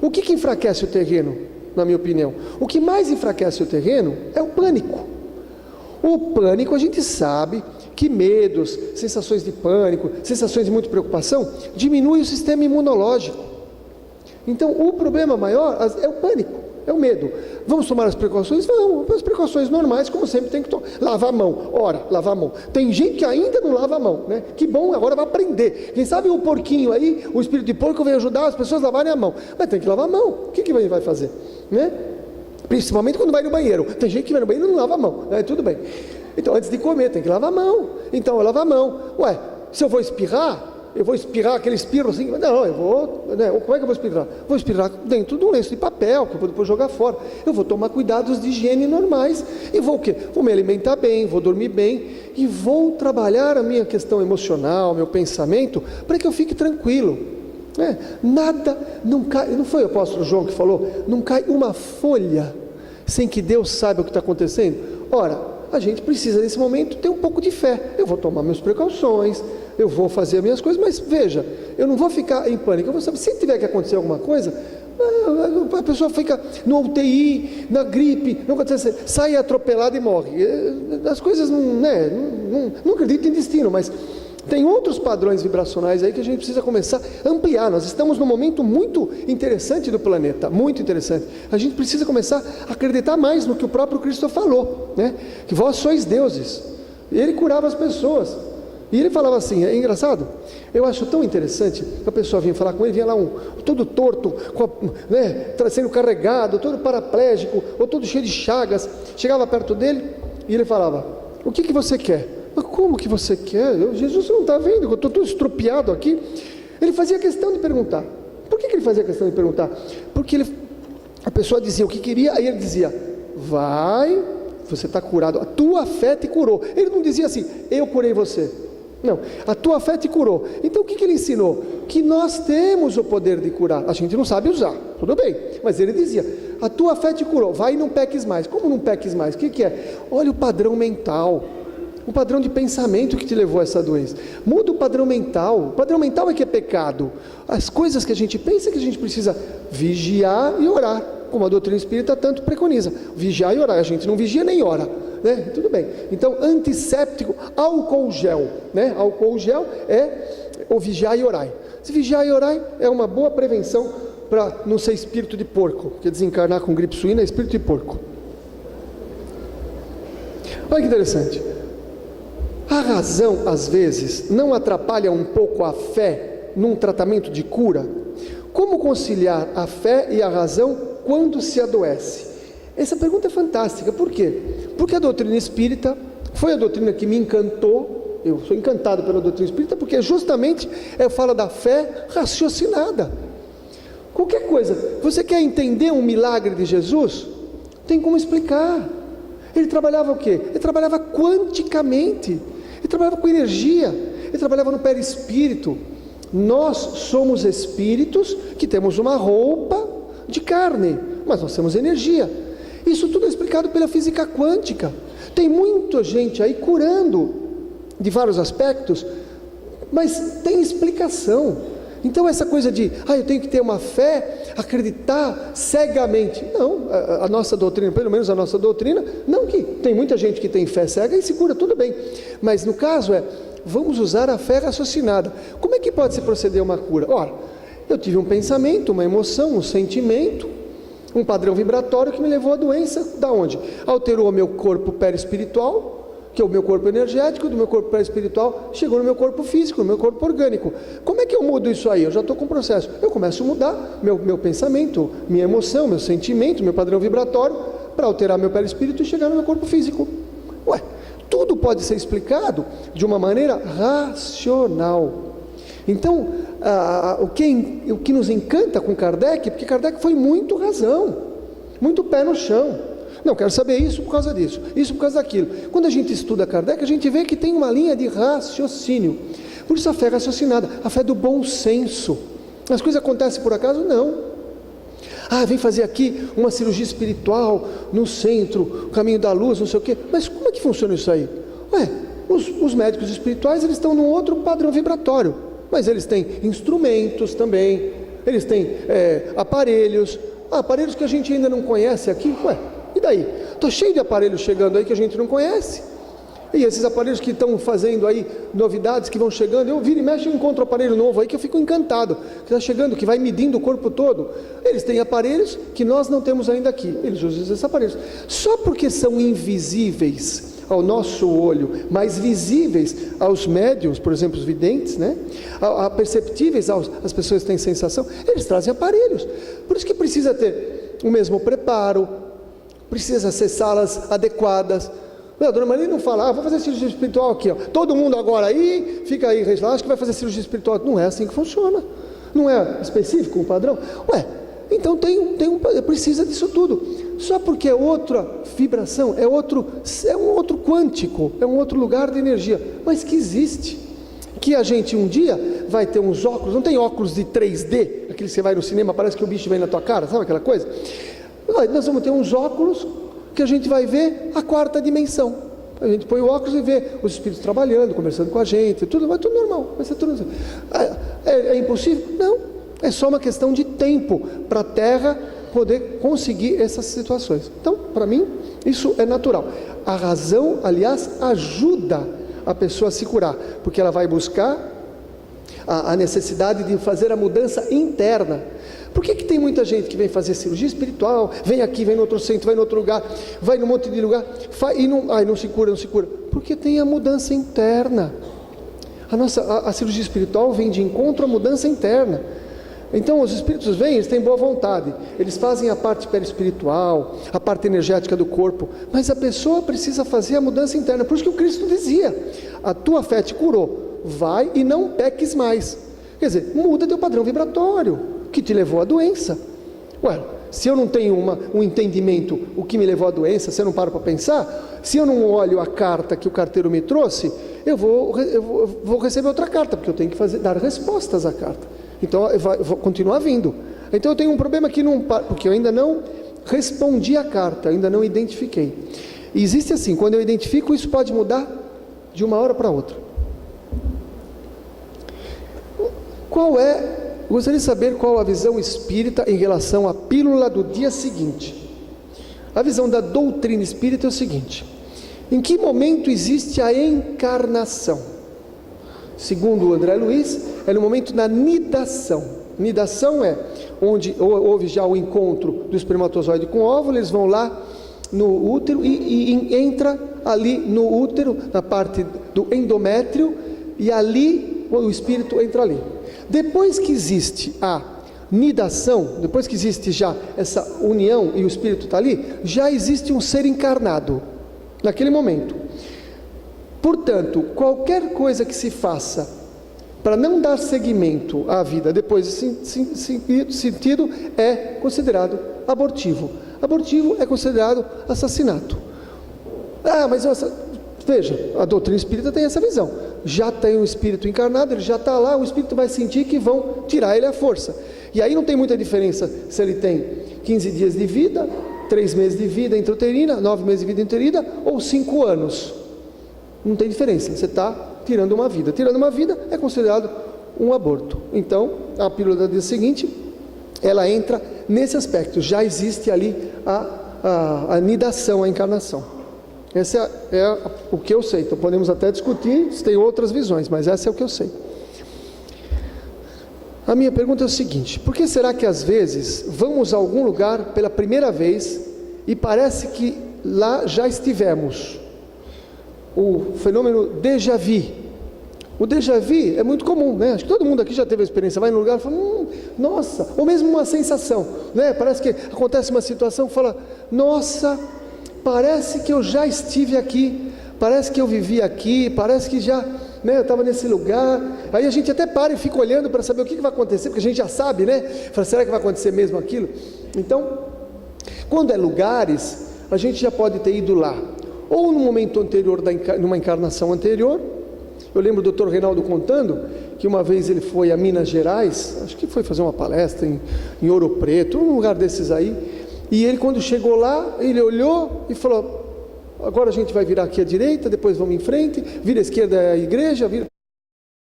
O que enfraquece o terreno, na minha opinião? O que mais enfraquece o terreno é o pânico. O pânico, a gente sabe que medos, sensações de pânico, sensações de muita preocupação, diminui o sistema imunológico. Então, o problema maior é o pânico, é o medo. Vamos tomar as precauções? Vamos, as precauções normais, como sempre tem que tomar. Lavar a mão, lavar a mão. Tem gente que ainda não lava a mão, né? Que bom, agora vai aprender. Quem sabe o porquinho aí, o espírito de porco vem ajudar as pessoas a lavarem a mão. Mas tem que lavar a mão, o que vai fazer? Né? Principalmente quando vai no banheiro. Tem gente que vai no banheiro e não lava a mão, tudo bem. Então, antes de comer, tem que lavar a mão. Então, eu lavo a mão. Se eu vou espirrar, aquele espirro assim, não, eu vou, né? Como é que eu vou espirrar? Vou espirrar dentro de um lenço de papel, que eu vou depois jogar fora. Eu vou tomar cuidados de higiene normais, e vou o quê? Vou me alimentar bem, vou dormir bem, e vou trabalhar a minha questão emocional, meu pensamento, para que eu fique tranquilo. Nada, não cai, não foi o apóstolo João que falou? Não cai uma folha, sem que Deus saiba o que está acontecendo? Ora, a gente precisa nesse momento ter um pouco de fé. Eu vou tomar minhas precauções, eu vou fazer as minhas coisas, mas veja, eu não vou ficar em pânico. Eu vou saber, se tiver que acontecer alguma coisa, a pessoa fica no UTI, na gripe, não acontece, sai atropelada e morre. As coisas não acredito em destino, mas tem outros padrões vibracionais aí que a gente precisa começar a ampliar. Nós estamos num momento muito interessante do planeta, muito interessante. A gente precisa começar a acreditar mais no que o próprio Cristo falou, né? Que vós sois deuses. Ele curava as pessoas. E ele falava assim, é engraçado, eu acho tão interessante que a pessoa vinha falar com ele, vinha lá todo torto, sendo carregado, todo paraplégico, ou todo cheio de chagas, chegava perto dele e ele falava, o que você quer? Mas como que você quer? Jesus, você não está vendo, eu estou todo estrupiado aqui. Ele fazia questão de perguntar. Por que ele fazia questão de perguntar? Porque a pessoa dizia o que queria, aí ele dizia, vai, você está curado, a tua fé te curou. Ele não dizia assim, eu curei você. Não, a tua fé te curou. Então o que ele ensinou? Que nós temos o poder de curar. A gente não sabe usar, tudo bem, mas ele dizia, a tua fé te curou, vai e não peques mais. Como não peques mais? O que é? Olha o padrão mental, o padrão de pensamento que te levou a essa doença. Muda o padrão mental. O padrão mental é que é pecado. As coisas que a gente pensa, que a gente precisa vigiar e orar, como a doutrina espírita tanto preconiza, vigiar e orar. A gente não vigia nem ora, né? Tudo bem. Então, antisséptico, álcool gel, né? Álcool gel é o vigiar e orar. Se vigiar e orar é uma boa prevenção para não ser espírito de porco, porque desencarnar com gripe suína é espírito de porco. Olha que interessante. A razão, às vezes, não atrapalha um pouco a fé num tratamento de cura? Como conciliar a fé e a razão quando se adoece? Essa pergunta é fantástica. Por quê? Porque a doutrina espírita foi a doutrina que me encantou. Eu sou encantado pela doutrina espírita porque justamente fala da fé raciocinada. Qualquer coisa, você quer entender um milagre de Jesus? Tem como explicar. Ele trabalhava o quê? Ele trabalhava quanticamente. Ele trabalhava com energia, ele trabalhava no perispírito. Nós somos espíritos que temos uma roupa de carne, mas nós temos energia. Isso tudo é explicado pela física quântica. Tem muita gente aí curando de vários aspectos, mas tem explicação. Então essa coisa de, eu tenho que ter uma fé, acreditar cegamente. Não, a nossa doutrina, pelo menos a nossa doutrina, não, que tem muita gente que tem fé cega e se cura, tudo bem. Mas no caso vamos usar a fé raciocinada. Como é que pode se proceder uma cura? Ora, eu tive um pensamento, uma emoção, um sentimento, um padrão vibratório que me levou à doença. Da onde? Alterou o meu corpo perispiritual, que é o meu corpo energético, do meu corpo perispiritual, chegou no meu corpo físico, no meu corpo orgânico. Como é que eu mudo isso aí? Eu já estou com o processo. Eu começo a mudar meu pensamento, minha emoção, meu sentimento, meu padrão vibratório, para alterar meu perispírito e chegar no meu corpo físico. Tudo pode ser explicado de uma maneira racional. Então, o que nos encanta com Kardec, porque Kardec foi muito razão, muito pé no chão. Não, quero saber isso por causa disso, isso por causa daquilo. Quando a gente estuda Kardec, a gente vê que tem uma linha de raciocínio. Por isso a fé raciocinada, a fé do bom senso. As coisas acontecem por acaso? Não. Vem fazer aqui uma cirurgia espiritual no centro, caminho da luz, não sei o quê. Mas como é que funciona isso aí? Os médicos espirituais, eles estão num outro padrão vibratório, mas eles têm instrumentos também, eles têm aparelhos que a gente ainda não conhece aqui. Ué, e daí? Estou cheio de aparelhos chegando aí que a gente não conhece. E esses aparelhos que estão fazendo aí novidades que vão chegando, eu viro e mexo e encontro um aparelho novo aí que eu fico encantado, que está chegando, que vai medindo o corpo todo. Eles têm aparelhos que nós não temos ainda aqui, eles usam esses aparelhos. Só porque são invisíveis ao nosso olho, mas visíveis aos médiuns, por exemplo, os videntes, né? Perceptíveis às pessoas que têm sensação, eles trazem aparelhos. Por isso que precisa ter o mesmo preparo, precisa ser salas adequadas. Não, a dona Maria não fala, vou fazer cirurgia espiritual aqui, ó. Todo mundo agora aí, fica aí, relaxa que vai fazer cirurgia espiritual. Não é assim que funciona. Não é específico um padrão. Ué, então precisa disso tudo. Só porque é outra vibração, é um outro quântico, é um outro lugar de energia, mas que existe. Que a gente um dia vai ter uns óculos, não tem óculos de 3D, aquele que você vai no cinema, parece que o bicho vem na tua cara, sabe aquela coisa? Nós vamos ter uns óculos que a gente vai ver a quarta dimensão. A gente põe o óculos e vê os espíritos trabalhando, conversando com a gente, vai tudo normal, vai ser tudo. É impossível? Não, é só uma questão de tempo para a Terra poder conseguir essas situações. Então, para mim, isso é natural. A razão, aliás, ajuda a pessoa a se curar, porque ela vai buscar a necessidade de fazer a mudança interna. Por que tem muita gente que vem fazer cirurgia espiritual, vem aqui, vem no outro centro, vai no outro lugar, vai num monte de lugar, e não se cura, não se cura? Porque tem a mudança interna. A cirurgia espiritual vem de encontro à mudança interna. Então os espíritos vêm, eles têm boa vontade, eles fazem a parte perispiritual, a parte energética do corpo, mas a pessoa precisa fazer a mudança interna. Por isso que o Cristo dizia, a tua fé te curou, vai e não peques mais. Quer dizer, muda teu padrão vibratório, que te levou à doença. Ué, se eu não tenho um entendimento, o que me levou à doença, se eu não paro para pensar, se eu não olho a carta que o carteiro me trouxe, eu vou receber outra carta, porque eu tenho que dar respostas à carta. Então eu vou continuar vindo. Então eu tenho um problema aqui, porque eu ainda não respondi a carta, ainda não identifiquei. E existe assim, quando eu identifico, isso pode mudar de uma hora para outra. Gostaria de saber qual a visão espírita em relação à pílula do dia seguinte. A visão da doutrina espírita é o seguinte: em que momento existe a encarnação? Segundo o André Luiz, é no momento da nidação. Nidação é onde houve já o encontro do espermatozoide com o óvulo, eles vão lá no útero e entra ali no útero, na parte do endométrio, e ali o espírito entra ali. Depois que existe a nidação, depois que existe já essa união e o espírito está ali, já existe um ser encarnado naquele momento. Portanto, qualquer coisa que se faça para não dar seguimento à vida depois desse sentido é considerado abortivo. Abortivo é considerado assassinato. Mas veja, a doutrina espírita tem essa visão. Já tem um espírito encarnado, ele já está lá, o espírito vai sentir que vão tirar ele à força. E aí não tem muita diferença se ele tem 15 dias de vida, 3 meses de vida intrauterina, 9 meses de vida intrauterina ou 5 anos. Não tem diferença, você está tirando uma vida. Tirando uma vida é considerado um aborto. Então, a pílula do dia seguinte, ela entra nesse aspecto. Já existe ali a nidação, a encarnação. Esse é o que eu sei. Então podemos até discutir se tem outras visões, mas essa é o que eu sei. A minha pergunta é o seguinte: por que será que às vezes vamos a algum lugar pela primeira vez e parece que lá já estivemos? O fenômeno déjà vu. O déjà vu é muito comum, né? Acho que todo mundo aqui já teve a experiência, vai no lugar e fala, nossa, ou mesmo uma sensação, né? Parece que acontece uma situação, fala, nossa, parece que eu já estive aqui, parece que eu vivi aqui, parece que já, né, eu estava nesse lugar. Aí a gente até para e fica olhando para saber o que vai acontecer, porque a gente já sabe, né? Fala, será que vai acontecer mesmo aquilo? Então, quando é lugares, a gente já pode ter ido lá, ou no momento anterior, numa encarnação anterior. Eu lembro do Dr. Reinaldo contando que uma vez ele foi a Minas Gerais, acho que foi fazer uma palestra em Ouro Preto, um lugar desses aí, e ele, quando chegou lá, ele olhou e falou, agora a gente vai virar aqui à direita, depois vamos em frente, vira à esquerda é a igreja, vira...